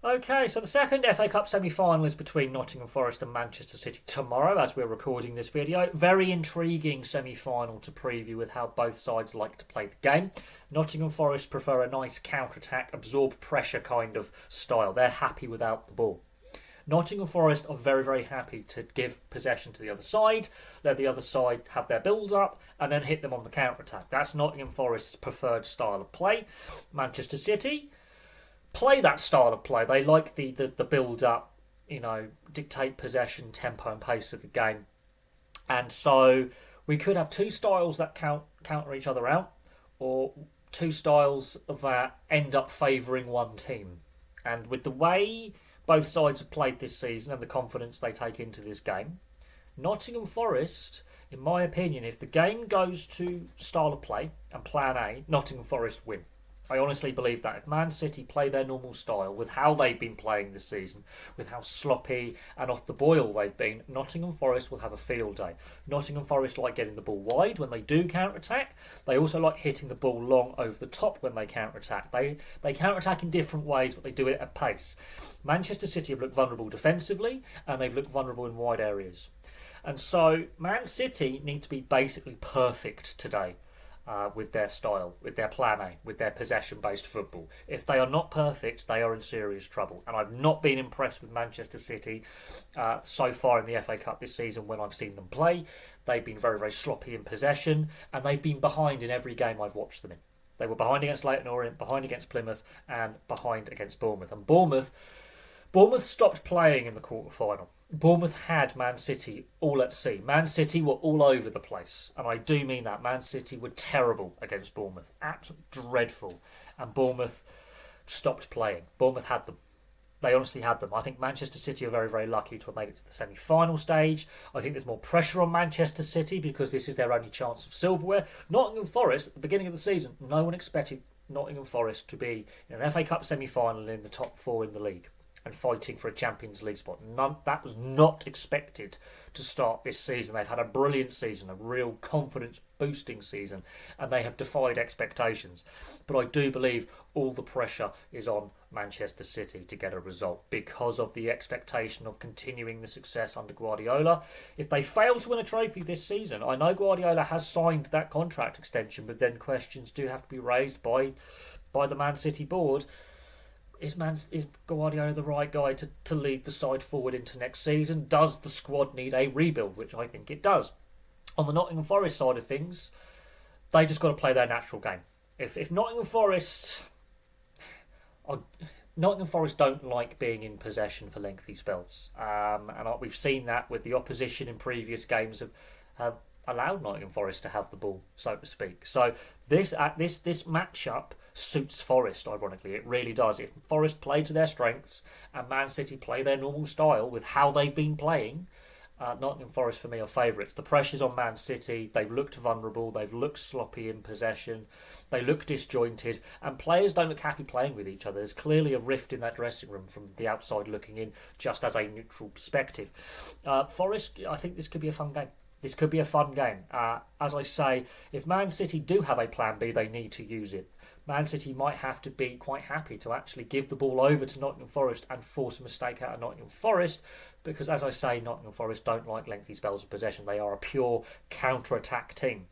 Okay, so the second FA Cup semi-final is between Nottingham Forest and Manchester City tomorrow as we're recording this video. Very intriguing semi-final to preview with how both sides like to play the game. Nottingham Forest prefer a nice counter-attack, absorb pressure kind of style. They're happy without the ball. Nottingham Forest are very, very happy to give possession to the other side, let the other side have their build-up, and then hit them on the counter-attack. That's Nottingham Forest's preferred style of play. Manchester City play that style of play. They like the build-up, dictate possession, tempo and pace of the game. And so we could have two styles that counter each other out, or two styles that end up favouring one team. And with the way both sides have played this season and the confidence they take into this game, Nottingham Forest, in my opinion, if the game goes to style of play and plan A, Nottingham Forest win. I honestly believe that if Man City play their normal style with how they've been playing this season, with how sloppy and off the boil they've been, Nottingham Forest will have a field day. Nottingham Forest like getting the ball wide when they do counter-attack. They also like hitting the ball long over the top when they counter-attack. They counter-attack in different ways, but they do it at pace. Manchester City have looked vulnerable defensively, and they've looked vulnerable in wide areas. And so Man City need to be basically perfect today. With their style, with their plan A, with their possession-based football. If they are not perfect, they are in serious trouble. And I've not been impressed with Manchester City so far in the FA Cup this season when I've seen them play. They've been very, very sloppy in possession, and they've been behind in every game I've watched them in. They were behind against Leyton Orient, behind against Plymouth, and behind against Bournemouth. And Bournemouth stopped playing in the quarter-final. Bournemouth had Man City all at sea. Man City were all over the place. And I do mean that. Man City were terrible against Bournemouth. Absolutely dreadful. And Bournemouth stopped playing. Bournemouth had them. They honestly had them. I think Manchester City are very, very lucky to have made it to the semi-final stage. I think there's more pressure on Manchester City because this is their only chance of silverware. Nottingham Forest, at the beginning of the season, no one expected Nottingham Forest to be in an FA Cup semi-final in the top four in the league and fighting for a Champions League spot. That was not expected to start this season. They've had a brilliant season, a real confidence-boosting season, and they have defied expectations. But I do believe all the pressure is on Manchester City to get a result because of the expectation of continuing the success under Guardiola. If they fail to win a trophy this season, I know Guardiola has signed that contract extension, but then questions do have to be raised by the Man City board. Is Guardiola the right guy to lead the side forward into next season? Does the squad need a rebuild? Which I think it does. On the Nottingham Forest side of things, they just got to play their natural game. If Nottingham Forest don't like being in possession for lengthy spells, and we've seen that with the opposition in previous games have allowed Nottingham Forest to have the ball, so to speak. So this matchup suits Forest, ironically. It really does. If Forest play to their strengths and Man City play their normal style with how they've been playing, Nottingham Forest for me are favourites. The pressure's on Man City. They've looked vulnerable. They've looked sloppy in possession. They look disjointed. And players don't look happy playing with each other. There's clearly a rift in that dressing room from the outside looking in, just as a neutral perspective. Forest, I think this could be a fun game. This could be a fun game. As I say, if Man City do have a plan B, they need to use it. Man City might have to be quite happy to actually give the ball over to Nottingham Forest and force a mistake out of Nottingham Forest because, as I say, Nottingham Forest don't like lengthy spells of possession. They are a pure counter-attack team.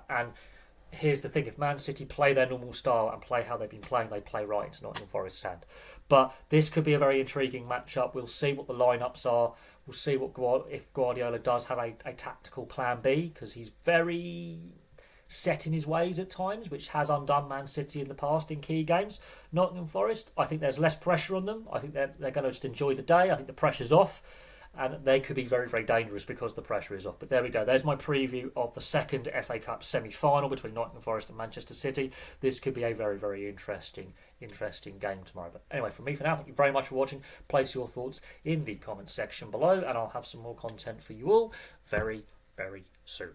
And here's the thing, if Man City play their normal style and play how they've been playing, they play right into Nottingham Forest's hand. But this could be a very intriguing matchup. We'll see what the lineups are. We'll see if Guardiola does have a tactical plan B, because he's very set in his ways at times, which has undone Man City in the past in key games. Nottingham Forest, I think there's less pressure on them. I think they're going to just enjoy the day. I think the pressure's off. And they could be very, very dangerous because the pressure is off. But there we go. There's my preview of the second FA Cup semi-final between Nottingham Forest and Manchester City. This could be a very, very interesting game tomorrow. But anyway, from me for now, thank you very much for watching. Place your thoughts in the comments section below, and I'll have some more content for you all very, very soon.